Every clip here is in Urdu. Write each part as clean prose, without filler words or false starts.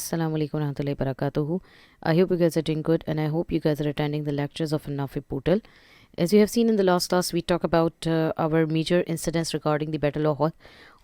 assalamu alaikum wa rahmatullahi wa barakatuhu. I hope you guys are doing good and I hope you guys are attending the lectures of Nafi portal. As you have seen in the last class, we talk about our major incidents regarding the Battle of Uhud.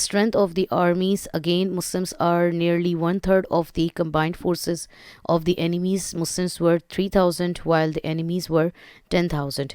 Strength of the armies, again Muslims are nearly 1/3 of the combined forces of the enemies. Muslims were 3,000 while the enemies were 10,000.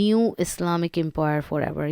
new Islamic empire forever.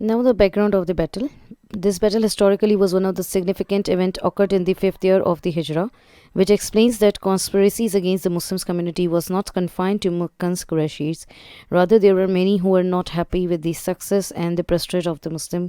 Now the background of the battle. This battle historically was one of the significant event occurred in the 5th year of the Hijrah, which explains that conspiracies against the Muslims community was not confined to Meccan's Qurayshis. Rather, there were many who were not happy with the success and the prestige of the Muslim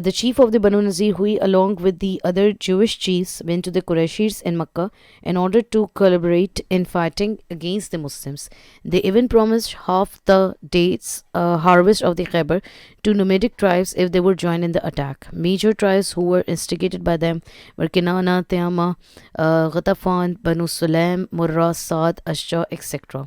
The chief of the Banu Nazir Hui, along with the other Jewish chiefs, went to the Qurayshis in Makkah in order to collaborate in fighting against the Muslims. They even promised half the dates harvest of the Khyber to nomadic tribes if they would join in the attack. Major tribes who were instigated by them were Kinana, Tayama, Ghatafan, Banu Sulaim, Murrah, Saad, Ashja, etc.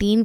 3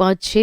5-6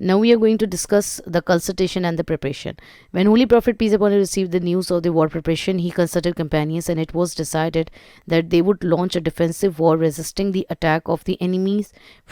Now we are going to discuss the consultation and the preparation. When Holy Prophet peace upon him received the news of the war preparation, he consulted companions and it was decided that they would launch a defensive war resisting the attack of the enemies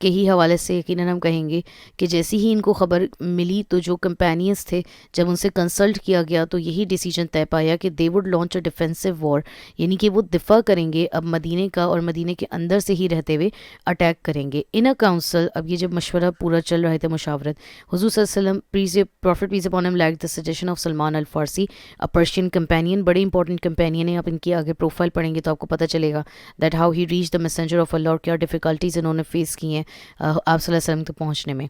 کے ہی حوالے سے یقیناً ہم کہیں گے کہ جیسی ہی ان کو خبر ملی تو جو کمپینینز تھے جب ان سے کنسلٹ کیا گیا تو یہی ڈیسیجن طے پایا کہ they would launch a defensive war, یعنی کہ وہ دفاع کریں گے اب مدینے کا، اور مدینے کے اندر سے ہی رہتے ہوئے اٹیک کریں گے ان اے کاؤنسل. اب یہ جب مشورہ پورا چل رہے تھے، مشاورت، حضور صلی اللہ علیہ وسلم prophet peace upon him like the suggestion of Salman al Farsi, a Persian companion, بڑے انپورٹنٹ کمپینین ہیں. آپ ان کی آگے پروفائل پڑھیں گے تو آپ کو پتہ چلے گا that how he reach the messenger of Allah, اور کیا ڈیفیکلٹیز انہوں نے فیس کی ہیں آپ صلی اللہ علیہ وسلم تک پہنچنے میں.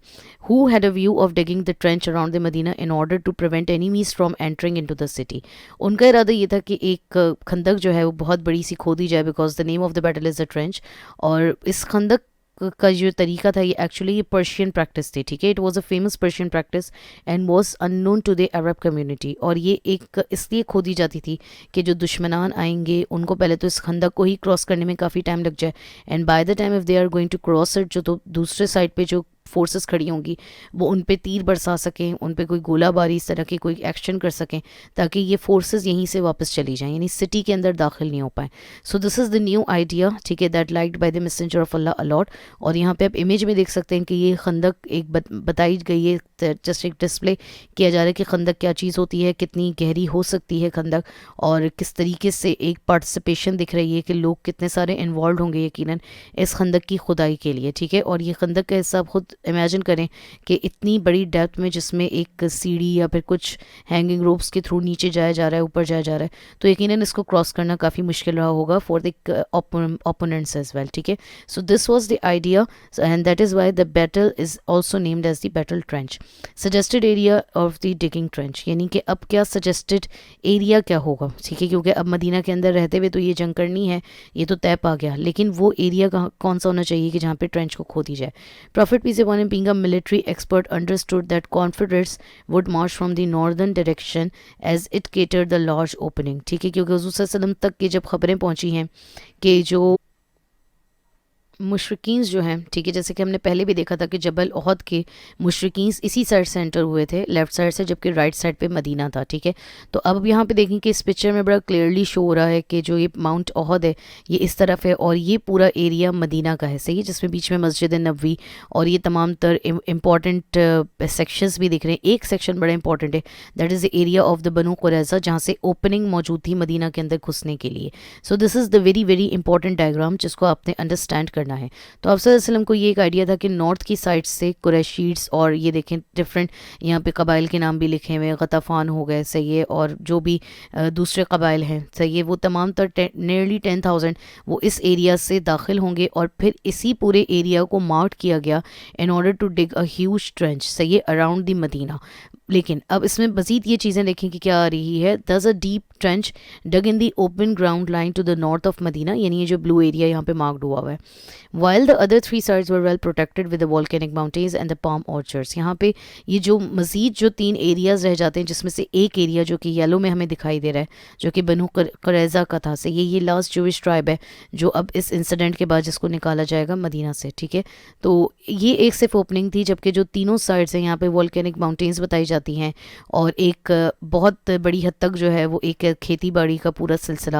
Who had a view of digging the trench around the Medina in order to prevent enemies from entering into the city. ان کا ارادہ یہ تھا کہ ایک خندق جو ہے وہ بہت بڑی سی کھودی جائے، because the name of the battle is the trench. اور اس خندق کا جو طریقہ تھا یہ ایکچولی یہ پرشین پریکٹس تھی، ٹھیک ہے. It was a famous Persian practice and was unknown to the Arab community. اور یہ ایک اس لیے کھودی جاتی تھی کہ جو دشمنان آئیں گے ان کو پہلے تو اس خندق کو ہی کراس کرنے میں کافی ٹائم لگ جائے، and by the time of they are going to cross it, جو تو دوسرے سائڈ پہ جو فورسز کھڑی ہوں گی وہ ان پہ تیر برسا سکیں، ان پہ کوئی گولہ باری اس طرح کی کوئی ایکشن کر سکیں تاکہ یہ فورسز یہیں سے واپس چلی جائیں، یعنی سٹی کے اندر داخل نہیں ہو پائیں. سو this is the new idea, ٹھیک ہے، that liked by the messenger of Allah allot. اور یہاں پہ آپ امیج میں دیکھ سکتے ہیں کہ یہ خندق ایک بتائی گئی ہے، جسٹ ایک ڈسپلے کیا جا رہا ہے کہ خندق کیا چیز ہوتی ہے، کتنی گہری ہو سکتی ہے خندق، اور کس طریقے سے ایک پارٹیسپیشن دکھ رہی ہے کہ لوگ کتنے سارے انوالوڈ ہوں گے یقیناً اس خندق کی کھدائی کے لیے، ٹھیک ہے. اور یہ خندق کا حصہ خود امیجن کریں کہ اتنی بڑی ڈیپتھ میں جس میں ایک سیڑھی یا پھر کچھ ہینگنگ روپس کے تھرو نیچے جایا جا رہا ہے، اوپر جایا جا رہا ہے، تو یقیناً اس کو کراس کرنا کافی مشکل رہا ہوگا for the opponents as well, ٹھیک ہے. So this was the idea and that is why the battle is also named as the battle trench. Suggested area of the digging trench, یعنی کہ اب کیا سجیسٹڈ ایریا کیا ہوگا، ٹھیک ہے، کیونکہ اب مدینہ کے اندر رہتے ہوئے تو یہ جنگ کرنی ہے، یہ تو طے پا گیا، لیکن وہ ایریا کون سا ہونا چاہیے کہ جہاں پہ ٹرینچ کو کھودی جائے. Prophet peace upon him being a military expert understood that Confederates would march from the northern direction as it catered the large opening. ٹھیک ہے، کیونکہ حضور صلی اللہ علیہ وسلم تک کی جب خبریں پہنچی ہیں کہ جو مشرکین جو ہیں، ٹھیک ہے، جیسے کہ ہم نے پہلے بھی دیکھا تھا کہ جبل احد کے مشرکین اسی سائڈ سے انٹر ہوئے تھے، لیفٹ سائڈ سے، جبکہ رائٹ سائڈ پہ مدینہ تھا، ٹھیک ہے. تو اب یہاں پہ دیکھیں کہ اس پکچر میں بڑا کلیئرلی شو ہو رہا ہے کہ جو یہ ماؤنٹ احد ہے یہ اس طرف ہے، اور یہ پورا ایریا مدینہ کا ہے، صحیح ہے، جس میں بیچ میں مسجد نبوی اور یہ تمام تر امپورٹنٹ سیکشنز بھی دکھ رہے ہیں. ایک سیکشن بڑا امپورٹنٹ ہے، that is the area of the بنو قریظہ، جہاں سے اوپننگ موجود تھی مدینہ کے اندر گھسنے کے لیے. So this is the very very important diagram جس کو آپ نے انڈرسٹینڈ کرنا ہے. تو آپ صلی اللہ علیہ وسلم کو یہ ایک آئیڈیا تھا کہ نارتھ کی سائڈ سے قریشیٹس، اور یہ دیکھیں ڈفرینٹ یہاں پہ قبائل کے نام بھی لکھے ہوئے، غطفان ہو گئے، صحیح ہے، اور جو بھی دوسرے قبائل ہیں، صحیح ہے، وہ تمام تر نیئرلی 10,000 وہ اس ایریا سے داخل ہوں گے، اور پھر اسی پورے ایریا کو مارک کیا گیا in order to dig a huge trench, صحیح ہے، اراؤنڈ دی مدینہ. لیکن اب اس میں مزید یہ چیزیں دیکھیں کہ کیا آ رہی ہے. This a deep trench dug in the open ground line to the north of Medina, یعنی یہ جو بلو ایریا یہاں پہ مارکڈ ہوا ہے. While the other 3 sides were well protected with the volcanic mountains and the palm orchards. یہاں پہ یہ جو مزید جو 3 ایریاز رہ جاتے ہیں، جس میں سے ایک ایریا جو کہ یلو میں ہمیں دکھائی دے رہا ہے جو کہ بنو قریظہ کا تھا، سے یہ لاسٹ جوش ٹرائب ہے جو اب اس انسیڈنٹ کے بعد جس کو نکالا جائے گا مدینہ سے، ٹھیک ہے. تو یہ ایک صرف اوپننگ تھی، جبکہ جو تینوں سائڈز ہیں یہاں پہ والکینک ماؤنٹینز بتائی جاتی ہیں، اور ایک بہت بڑی حد تک جو ہے وہ ایک کھیتی باڑی کا پورا سلسلہ،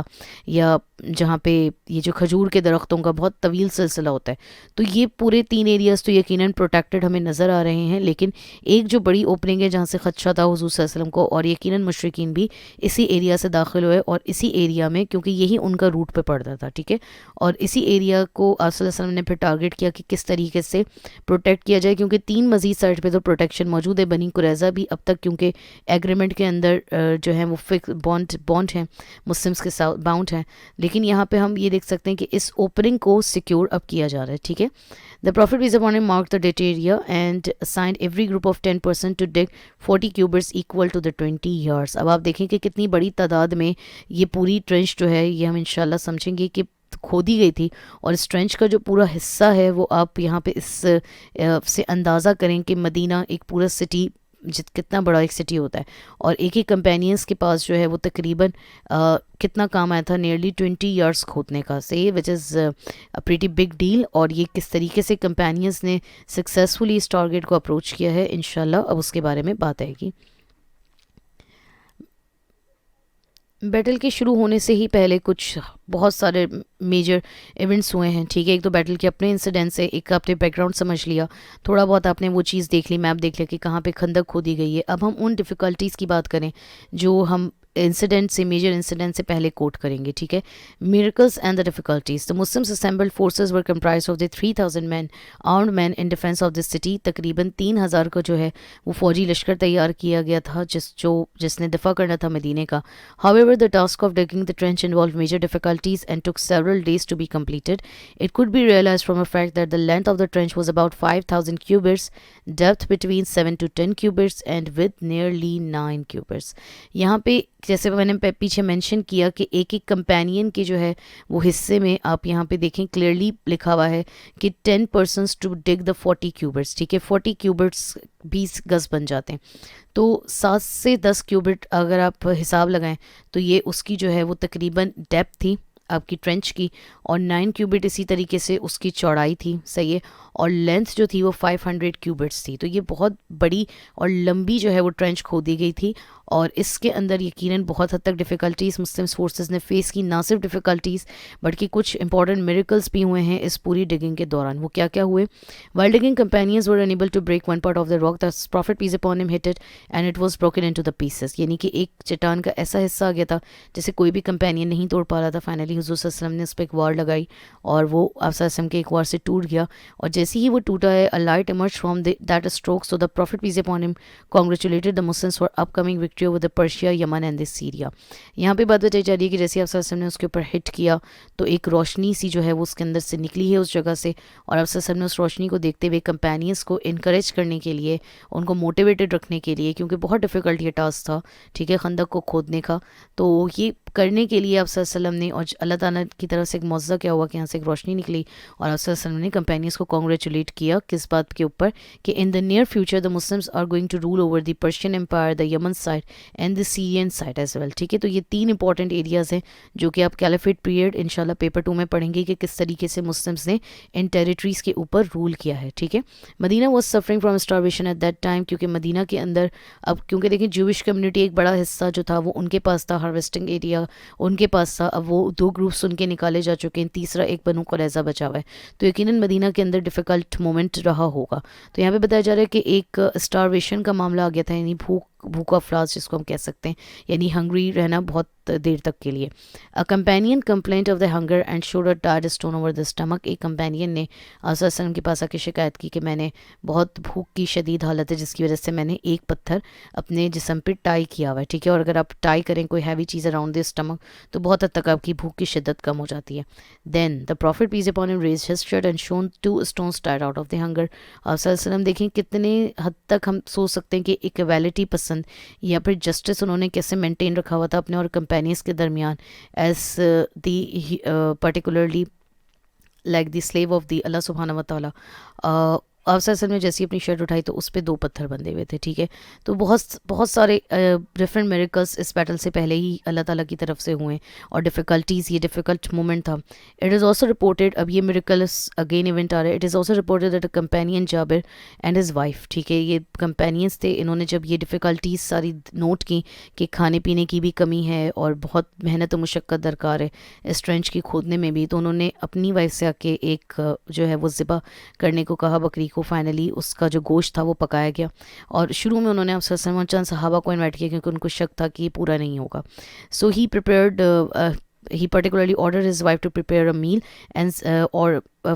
یا جہاں پہ یہ جو کھجور کے درختوں کا بہت طویل سلسلہ ہوتا ہے. تو یہ پورے 3 ایریاز تو یقیناً پروٹیکٹڈ ہمیں نظر آ رہے ہیں، لیکن ایک جو بڑی اوپننگ ہے جہاں سے خدشہ تھا حضور صلی اللہ علیہ وسلم کو، اور یقیناً مشرکین بھی اسی ایریا سے داخل ہوئے، اور اسی ایریا میں کیونکہ یہی ان کا روٹ پہ پڑتا تھا، ٹھیک ہے، اور اسی ایریا کو آپ صلی اللہ علیہ وسلم نے پھر ٹارگٹ کیا کہ کس طریقے سے پروٹیکٹ کیا جائے، کیونکہ 3 مزید سائڈ پہ تو پروٹیکشن موجود ہے. بنی قریظہ بھی اب تک کیونکہ ایگریمنٹ کے اندر جو ہیں وہ فکس بانڈ ہیں، مسلمس کے ساتھ باؤنڈ ہیں، لیکن یہاں پہ ہم یہ دیکھ سکتے ہیں کہ اس اوپننگ کو سیکیور اب کیا جا رہا ہے، ٹھیک ہے. The Prophet peace upon him marked the dead area and assigned every group of 10% to dig 40 cubits equal to the 20 yards. اب آپ دیکھیں کہ کتنی بڑی تعداد میں یہ پوری ٹرینچ جو ہے یہ ہم انشاءاللہ سمجھیں گے کہ کھودی گئی تھی، اور اس ٹرینچ کا جو پورا حصہ ہے وہ آپ یہاں پہ اس سے اندازہ کریں کہ مدینہ ایک پورا سٹی کتنا بڑا ایک سٹی ہوتا ہے، اور ایک ایک کمپینینز کے پاس جو ہے وہ تقریباً کتنا کام آیا تھا، نیئرلی 20 ایئرس کھودنے کا، صحیح، وچ از پریٹی بگ ڈیل. اور یہ کس طریقے سے کمپینینز نے سکسیزفلی اس ٹارگیٹ کو اپروچ کیا ہے انشاءاللہ اب اس کے بارے میں بات آئے گی. بیٹل کے شروع ہونے سے ہی پہلے کچھ بہت سارے میجر ایونٹس ہوئے ہیں، ٹھیک ہے. ایک تو بیٹل کے اپنے انسیڈنٹس ہے، ایک آپ نے بیک گراؤنڈ سمجھ لیا، تھوڑا بہت آپ نے وہ چیز دیکھ لی، میپ دیکھ لیا کہ کہاں پہ خندق کھودی گئی ہے. اب ہم ان ڈیفیکلٹیز کی بات کریں جو ہم انسیڈنٹ سے، میجر انسیڈنٹ سے پہلے کوٹ کریں گے، ٹھیک ہے. Miracles and the difficulties. The Muslims assembled forces were comprise of the 3000 men armed men in defence of this city. تقریباً 3000 کا جو ہے وہ فوجی لشکر تیار کیا گیا تھا جس نے دفاع کرنا تھا مدینے کا. However, the task of digging the trench involved major difficulties and took several days to be completed. It could be realized from the fact that the length of the trench was about 5,000 cubits, depth between 7 to 10 cubits, and width nearly 9 cubits. یہاں پہ جیسے میں نے پیچھے مینشن کیا کہ ایک ایک کمپینین کے جو ہے وہ حصے میں آپ یہاں پہ دیکھیں کلیئرلی لکھا ہوا ہے کہ 10 persons to dig the 40 cubits. ٹھیک ہے، 40 cubits 20 گز بن جاتے ہیں. تو 7 سے 10 کیوبٹ اگر آپ حساب لگائیں تو یہ اس کی جو ہے وہ تقریباً ڈیپتھ تھی آپ کی ٹرینچ کی، اور 9 کیوبٹ اسی طریقے سے اس کی چوڑائی تھی، صحیح ہے، اور لینتھ جو تھی وہ 500 کیوبٹس تھی. تو یہ بہت بڑی اور لمبی جو ہے وہ ٹرینچ کھودی گئی تھی، اور اس کے اندر یقیناً بہت حد تک ڈیفیکلٹیز مسلم فورسز نے فیس کی. نہ صرف ڈیفیکلٹیز بلکہ کچھ امپورٹنٹ میریکلز بھی ہوئے ہیں اس پوری ڈگنگ کے دوران. وہ کیا کیا ہوئے؟ While digging, companions were unable to break one part of the rock. The Prophet peace upon him hit it and it was broken into the pieces. یعنی کہ ایک چٹان کا ایسا حصہ آ گیا تھا جسے کوئی بھی کمپینین نہیں توڑ پا رہا تھا. فائنلی حضور صلی اللہ علیہ وسلم نے اس پہ ایک وار لگائی اور وہ آپ صلی اللہ علیہ وسلم کے ایک وار سے ٹوٹ گیا، اور جیسے ہی وہ ٹوٹا ہے a light emerged from that stroke. So the Prophet peace upon him congratulated the Muslims for upcoming victory over the Persia, Yemen and Syria. یہاں پہ بات بتائی جا رہی ہے کہ جیسے آپ صلی اللہ علیہ وسلم نے اس کے اوپر ہٹ کیا تو ایک روشنی سی جو ہے وہ اس کے اندر سے نکلی ہے اس جگہ سے، اور آپ صلی اللہ علیہ وسلم نے اس روشنی کو دیکھتے ہوئے کمپینینس کو انکریج کرنے کے لیے، ان کو موٹیویٹڈ رکھنے کے لیے، کیونکہ بہت ڈیفیکلٹ یہ ٹاسک تھا، ٹھیک ہے، خندق کو کھودنے کا. تو یہ کرنے کے لیے آپ صلی اللہ علیہ وسلم نے، اور اللہ تعالیٰ کی طرف سے ایک معجزہ کیا ہوا کہ یہاں سے ایک روشنی نکلی، اور آپ صلی اللہ علیہ وسلم نے کمپینینس کو کانگریچولیٹ کیا کس بات کے اوپر کہ in the near future the Muslims are going to rule over the Persian empire, the Yemen side and the Syrian side as well. ٹھیک ہے، تو یہ 3 امپورٹنٹ ایریاز ہیں جو کہ آپ کیلیفیٹ پیریڈ انشاءاللہ پیپر 2 میں پڑھیں گے کہ کس طریقے سے مسلمس نے ان ٹیریٹریز کے اوپر رول کیا ہے. ٹھیک ہے، Medina was suffering from starvation at that time, کیونکہ مدینہ کے اندر اب کیونکہ دیکھیں جوش کمیونٹی ایک بڑا حصہ جو تھا وہ ان کے پاس تھا، ہارویسٹنگ ایریا ان کے پاس تھا. اب وہ 2 گروپس ان کے نکالے جا چکے ہیں، تیسرا ایک بنو قریظہ بچا ہوا ہے، تو یقیناً مدینہ کے اندر ڈیفیکلٹ مومنٹ رہا ہوگا. تو یہاں پہ بتایا جا رہا ہے کہ ایک اسٹارویشن کا معاملہ آ گیا تھا، یعنی بھوکا افلاس جس کو ہم کہہ سکتے ہیں، یعنی ہنگری رہنا بہت دیر تک کے لیے. Companion complaint of the hunger and should a tired stone over the stomach. ایک کمپینین نے آپ صلی اللہ علیہ وسلم کے پاس آ کے شکایت کی کہ میں نے بہت بھوک کی شدید حالت ہے جس کی وجہ سے میں نے ایک پتھر اپنے جسم پہ ٹائی کیا ہوا ہے. ٹھیک ہے، اور اگر آپ ٹائی کریں کوئی ہیوی چیز اراؤنڈ دی اسٹمک تو بہت حد تک آپ کی بھوک کی شدت کم ہو جاتی ہے. Then the prophet peace upon him raised his shirt and shown 2 stones tied out of the hunger. آپ صلی اللہ علیہ وسلم دیکھیں کتنے حد تک ہم سوچ سکتے ہیں کہ ایکویلٹی پسند یا پھر جسٹس انہوں نے کیسے مینٹین رکھا ہوا تھا اپنے اور کمپینینس کے درمیان as the particularly like the slave of the Allah سبحانہ و تعالیٰ. آپ صلی اللہ علیہ وسلم نے جیسی اپنی شرٹ اٹھائی تو اس پہ 2 پتھر بندھے ہوئے تھے. ٹھیک ہے، تو بہت سارے ڈفرینٹ میریکلس اس بیٹل سے پہلے ہی اللہ تعالیٰ کی طرف سے ہوئے، اور ڈیفیکلٹیز یہ ڈیفیکلٹ مومنٹ تھا. اٹ از آلسو رپورٹڈ، اب یہ میریکلس اگین ایونٹ آ رہا ہے. It is also reported that a companion Jabir and his wife, ٹھیک ہے، یہ کمپینینس تھے، انہوں نے جب یہ ڈیفیکلٹیز ساری نوٹ کی کہ کھانے پینے کی بھی کمی ہے اور بہت محنت و مشقت درکار ہے اس ٹرینچ کی کھودنے میں بھی، تو انہوں نے اپنی وائف سے آ کے ایک جو ہے وہ ذبح کرنے کو کہا بکری کو. فائنلی اس کا جو گوشت تھا وہ پکایا گیا، اور شروع میں انہوں نے آپ صلی اللہ علیہ وسلم چند صحابہ کو انوائٹ کیا کیونکہ ان کو شک تھا کہ یہ پورا نہیں ہوگا. سو ہی prepared he particularly ordered his wife to prepare a meal and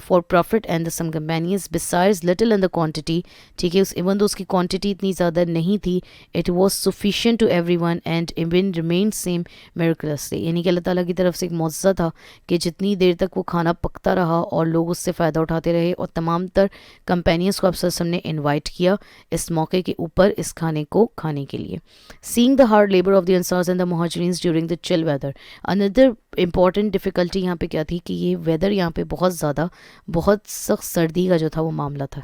for Prophet and the some companions besides little in the quantity. ٹھیک ہے، even though اس کی کوانٹٹی اتنی زیادہ نہیں تھی it was sufficient to everyone and even remained same miraculously. یعنی کہ اللہ تعالیٰ کی طرف سے ایک معجزہ تھا کہ جتنی دیر تک وہ کھانا پکتا رہا اور لوگ اس سے فائدہ اٹھاتے رہے، اور تمام تر کمپینینس کو آپ صلی اللہ علیہ وسلم نے انوائٹ کیا اس موقع کے اوپر اس کھانے کو کھانے کے لیے. Seeing the hard labor of the Ansars and the Muhajirin during the chill weather. Another important difficulty یہاں پہ کیا تھی کہ یہ ویدر یہاں پہ بہت سخت سردی کا جو تھا وہ معاملہ تھا.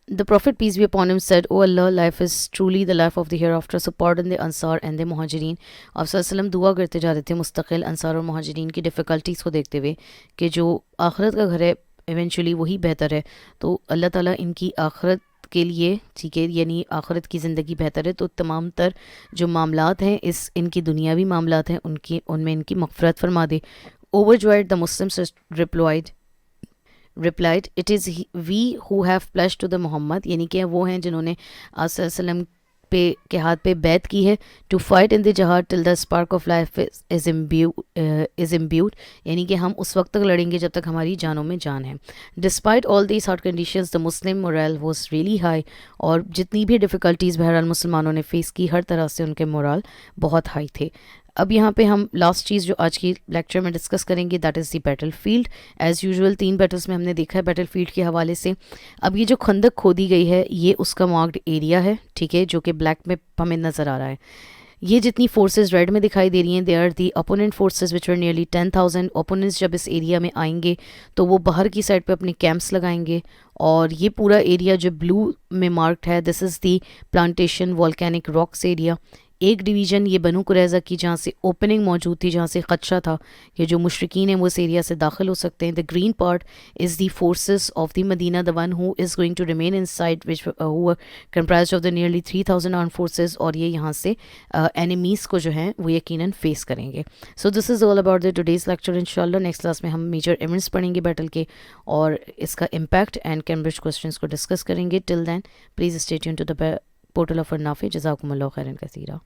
The Prophet peace be upon him said, "O Allah, life is truly the life of the hereafter, so pardon the Ansar and the Muhajirin." آپ صلی اللہ علیہ وسلم دعا کرتے جا رہے تھے مستقل انصار اور مہاجرین کی ڈیفیکلٹیز کو دیکھتے ہوئے کہ جو آخرت کا گھر ہے ایونچولی وہی بہتر ہے، تو اللہ تعالیٰ ان کی آخرت کے لیے, ٹھیک ہے, یعنی آخرت کی زندگی بہتر ہے, تو تمام تر جو معاملات ہیں ان کی دنیاوی معاملات ہیں ان میں ان کی مغفرت فرما دے. Overjoyed, the Muslims replied, it is we who have pledged to the Muhammad, یعنی کہ وہ ہیں جنہوں نے آپ صلی اللہ علیہ وسلم کے ہاتھ پہ بیعت کی ہے, to fight in the jihad till the spark of life is imbued, یعنی کہ ہم اس وقت تک لڑیں گے جب تک ہماری جانوں میں جان ہے. Despite all these hard conditions, the Muslim morale was really high, اور جتنی بھی ڈیفیکلٹیز بہرحال مسلمانوں نے فیس کی, ہر طرح سے ان کے مورال بہت ہائی تھے. اب یہاں پہ ہم لاسٹ چیز جو آج کی لیکچر میں ڈسکس کریں گے, that is the battle field. As usual 3 battles میں ہم نے دیکھا ہے بیٹل فیلڈ کے حوالے سے. اب یہ جو خندق کھودی گئی ہے یہ اس کا مارکڈ ایریا ہے, ٹھیک ہے, جو کہ بلیک میں ہمیں نظر آ رہا ہے. یہ جتنی فورسز ریڈ میں دکھائی دے رہی ہیں, they are the opponent forces which are nearly 10,000. Opponents جب اس ایریا میں آئیں گے تو وہ باہر کی سائڈ پہ اپنے کیمپس لگائیں گے, اور یہ پورا ایریا جو بلو میں مارکڈ ہے, دس از دی پلانٹیشن والکینک راکس ایریا. ایک ڈویژن یہ بنو قریظہ کی جہاں سے اوپننگ موجود تھی, جہاں سے خدشہ تھا کہ جو مشرکین ہیں وہ اس ایریا سے داخل ہو سکتے ہیں. The green part is the forces of the Medina, the one who is going to remain inside which who comprised of the nearly 3,000 arm forces, اور یہ یہاں سے اینیمیز کو جو ہیں وہ یقیناً فیس کریں گے. So this is all about the today's lecture. انشاءاللہ نیکسٹ کلاس میں ہم میجر ایونٹس پڑھیں گے بیٹل کے اور اس کا امپیکٹ اینڈ کیمبرج کوسچنس کو ڈسکس کریں گے. Till then please stay tune to the portal of النافع. جزاکم اللہ خیرا کثیرا.